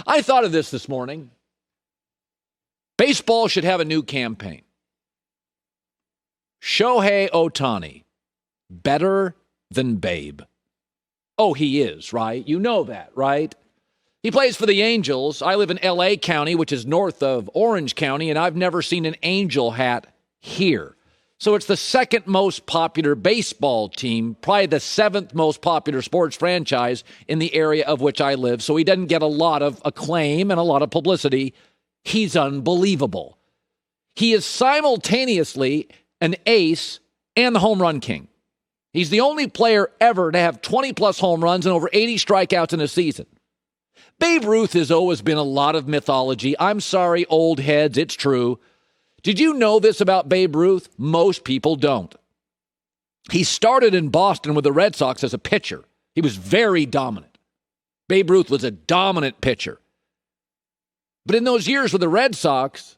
I thought of this morning. Baseball should have a new campaign. Shohei Ohtani, better than Babe. Oh, he is, right? You know that, right? He plays for the Angels. I live in L.A. County, which is north of Orange County, and I've never seen an Angel hat here. So it's the second most popular baseball team, probably the seventh most popular sports franchise in the area of which I live. So he doesn't get a lot of acclaim and a lot of publicity. He's unbelievable. He is simultaneously an ace and the home run king. He's the only player ever to have 20-plus home runs and over 80 strikeouts in a season. Babe Ruth has always been a lot of mythology. I'm sorry, old heads, it's true. Did you know this about Babe Ruth? Most people don't. He started in Boston with the Red Sox as a pitcher. He was very dominant. Babe Ruth was a dominant pitcher. But in those years with the Red Sox,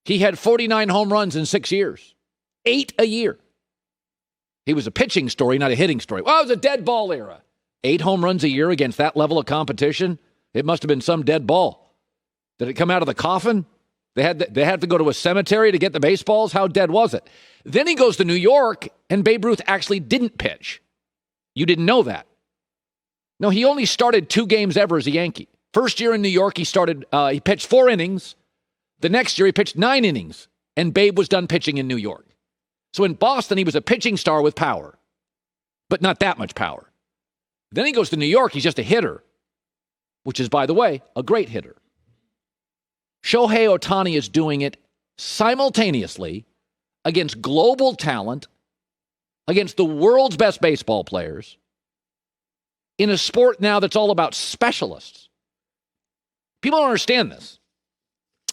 he had 49 home runs in 6 years. 8 a year. He was a pitching story, not a hitting story. Well, it was a dead ball era. 8 home runs a year against that level of competition? It must have been some dead ball. Did it come out of the coffin? They had to go to a cemetery to get the baseballs? How dead was it? Then he goes to New York, and Babe Ruth actually didn't pitch. You didn't know that. No, he only started 2 games ever as a Yankee. First year in New York, he pitched 4 innings. The next year, he pitched 9 innings, and Babe was done pitching in New York. So in Boston, he was a pitching star with power, but not that much power. Then he goes to New York, he's just a hitter, which is, by the way, a great hitter. Shohei Ohtani is doing it simultaneously against global talent, against the world's best baseball players, in a sport now that's all about specialists. People don't understand this.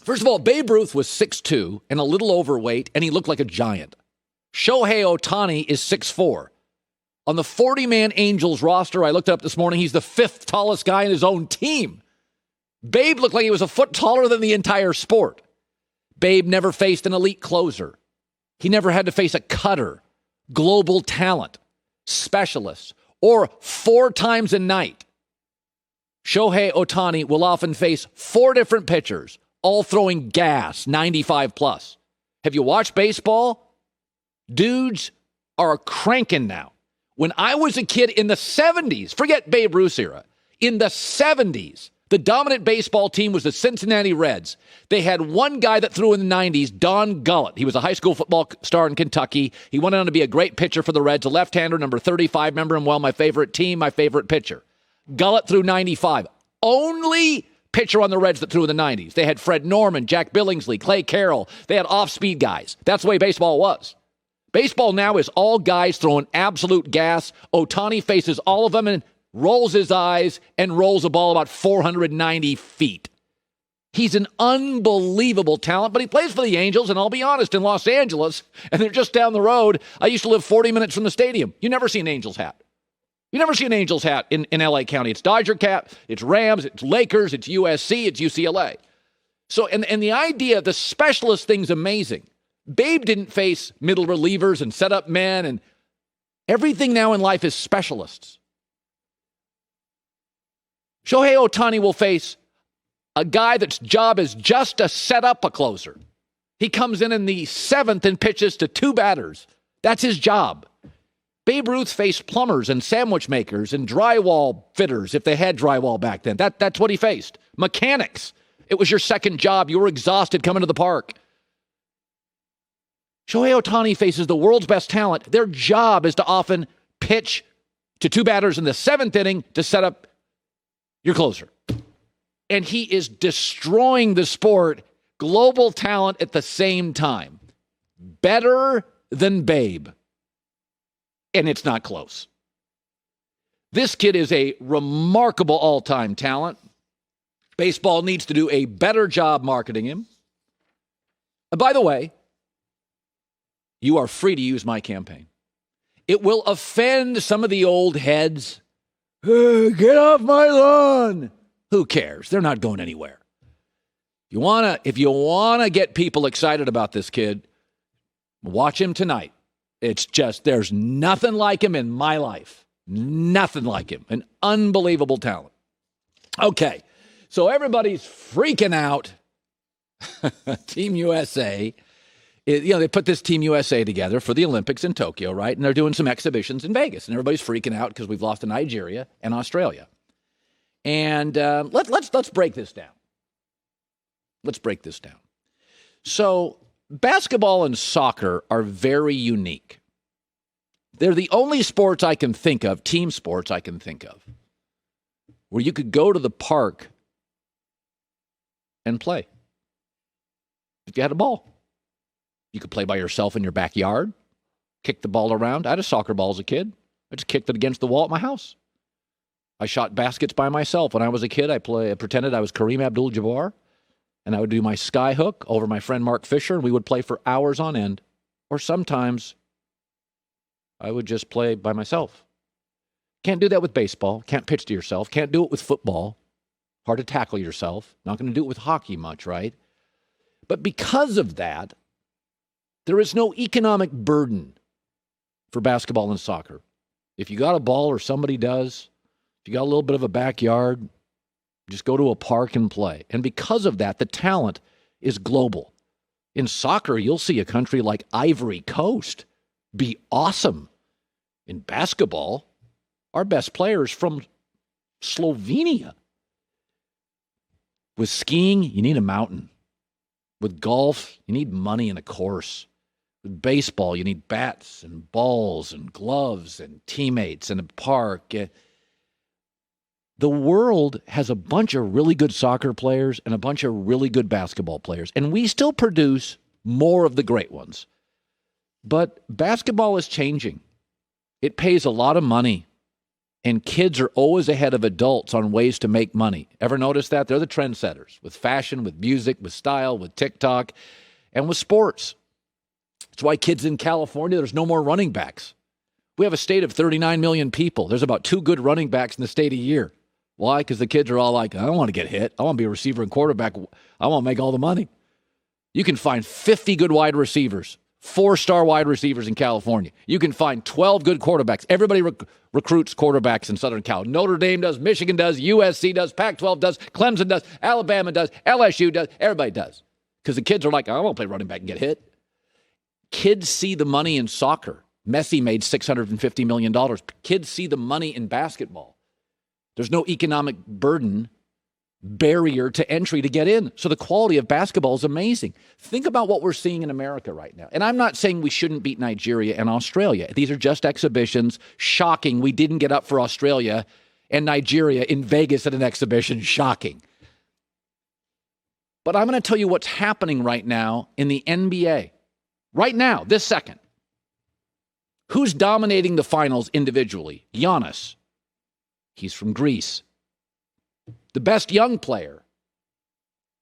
First of all, Babe Ruth was 6'2" and a little overweight, and he looked like a giant. Shohei Ohtani is 6'4". On the 40-man Angels roster, I looked up this morning, he's the 5th tallest guy in his own team. Babe looked like he was a foot taller than the entire sport. Babe never faced an elite closer. He never had to face a cutter, global talent, specialist, or 4 times a night. Shohei Ohtani will often face 4 different pitchers, all throwing gas, 95 plus. Have you watched baseball? Dudes are cranking now. When I was a kid in the 70s, forget Babe Ruth's era, in the 70s, the dominant baseball team was the Cincinnati Reds. They had one guy that threw in the 90s, Don Gullett. He was a high school football star in Kentucky. He went on to be a great pitcher for the Reds, a left-hander, number 35. Remember him well, my favorite team, my favorite pitcher. Gullett threw 95. Only pitcher on the Reds that threw in the 90s. They had Fred Norman, Jack Billingsley, Clay Carroll. They had off-speed guys. That's the way baseball was. Baseball now is all guys throwing absolute gas. Ohtani faces all of them and rolls his eyes and rolls a ball about 490 feet. He's an unbelievable talent, but he plays for the Angels, and I'll be honest, in Los Angeles, and they're just down the road. I used to live 40 minutes from the stadium. You never see an Angels hat. You never see an Angels hat in L.A. County. It's Dodger cap, it's Rams, it's Lakers, it's USC, it's UCLA. So, and the idea, the specialist thing's amazing. Babe didn't face middle relievers and setup men, and everything now in life is specialists. Shohei Ohtani will face a guy that's job is just to set up a closer. He comes in the 7th and pitches to 2 batters. That's his job. Babe Ruth faced plumbers and sandwich makers and drywall fitters, if they had drywall back then. That's what he faced. Mechanics. It was your second job. You were exhausted coming to the park. Shohei Ohtani faces the world's best talent. Their job is to often pitch to 2 batters in the 7th inning to set up your closer. And he is destroying the sport, global talent at the same time. Better than Babe. And it's not close. This kid is a remarkable all-time talent. Baseball needs to do a better job marketing him. And by the way, you are free to use my campaign. It will offend some of the old heads. Get off my lawn. Who cares? They're not going anywhere. If you wanna get people excited about this kid, watch him tonight. It's just, there's nothing like him in my life. Nothing like him. An unbelievable talent. Okay. So everybody's freaking out. Team USA. They put this Team USA together for the Olympics in Tokyo, right? And they're doing some exhibitions in Vegas. And everybody's freaking out because we've lost to Nigeria and Australia. And let's break this down. Let's break this down. So basketball and soccer are very unique. They're the only sports I can think of, team sports I can think of, where you could go to the park and play. If you had a ball, you could play by yourself in your backyard, kick the ball around. I had a soccer ball as a kid. I just kicked it against the wall at my house. I shot baskets by myself. When I was a kid, I pretended I was Kareem Abdul-Jabbar, and I would do my sky hook over my friend Mark Fisher, and we would play for hours on end. Or sometimes I would just play by myself. Can't do that with baseball. Can't pitch to yourself. Can't do it with football. Hard to tackle yourself. Not going to do it with hockey much, right? But because of that, there is no economic burden for basketball and soccer. If you got a ball or somebody does, if you got a little bit of a backyard, just go to a park and play. And because of that, the talent is global. In soccer, you'll see a country like Ivory Coast be awesome. In basketball, our best players from Slovenia. With skiing, you need a mountain. With golf, you need money and a course. With baseball, you need bats and balls and gloves and teammates and a park. The world has a bunch of really good soccer players and a bunch of really good basketball players, and we still produce more of the great ones. But basketball is changing. It pays a lot of money, and kids are always ahead of adults on ways to make money. Ever notice that? They're the trendsetters with fashion, with music, with style, with TikTok, and with sports. That's why kids in California, there's no more running backs. We have a state of 39 million people. There's about 2 good running backs in the state a year. Why? Because the kids are all like, I don't want to get hit. I want to be a receiver and quarterback. I want to make all the money. You can find 50 good wide receivers, 4-star wide receivers in California. You can find 12 good quarterbacks. Everybody recruits quarterbacks in Southern Cal. Notre Dame does, Michigan does, USC does, Pac-12 does, Clemson does, Alabama does, LSU does. Everybody does. Because the kids are like, I won't play running back and get hit. Kids see the money in soccer. Messi made $650 million. Kids see the money in basketball. There's no economic barrier to entry to get in. So the quality of basketball is amazing. Think about what we're seeing in America right now. And I'm not saying we shouldn't beat Nigeria and Australia. These are just exhibitions. Shocking. We didn't get up for Australia and Nigeria in Vegas at an exhibition. Shocking. But I'm going to tell you what's happening right now in the NBA. Right now, this second. Who's dominating the finals individually? Giannis. He's from Greece. The best young player,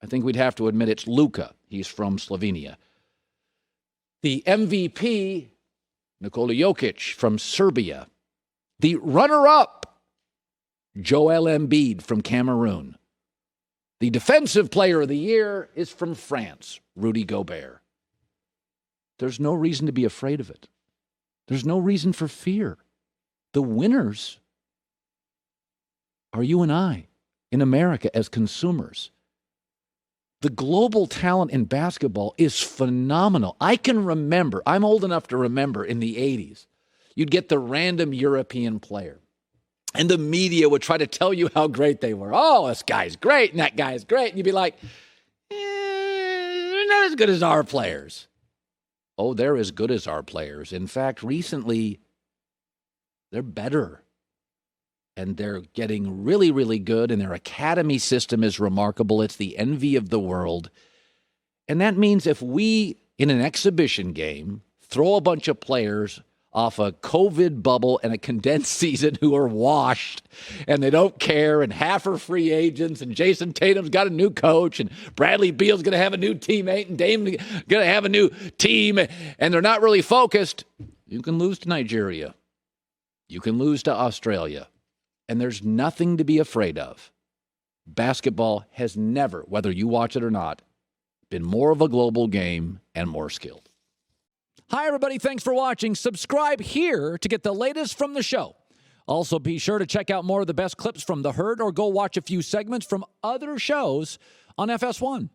I think we'd have to admit it's Luka. He's from Slovenia. The MVP, Nikola Jokic from Serbia. The runner-up, Joel Embiid from Cameroon. The defensive player of the year is from France, Rudy Gobert. There's no reason to be afraid of it. There's no reason for fear. The winners are you and I in America as consumers. The global talent in basketball is phenomenal. I can remember, I'm old enough to remember in the 80s, you'd get the random European player, and the media would try to tell you how great they were. Oh, this guy's great, and that guy's great. And you'd be like, they're not as good as our players. Oh, they're as good as our players. In fact, recently, they're better. And they're getting really, really good, and their academy system is remarkable. It's the envy of the world. And that means if we, in an exhibition game, throw a bunch of players off a COVID bubble and a condensed season who are washed, and they don't care, and half are free agents, and Jason Tatum's got a new coach, and Bradley Beal's going to have a new teammate, and Dame's going to have a new team, and they're not really focused, you can lose to Nigeria. You can lose to Australia. And there's nothing to be afraid of. Basketball has never, whether you watch it or not, been more of a global game and more skilled. Hi, everybody. Thanks for watching. Subscribe here to get the latest from the show. Also, be sure to check out more of the best clips from The Herd or go watch a few segments from other shows on FS1.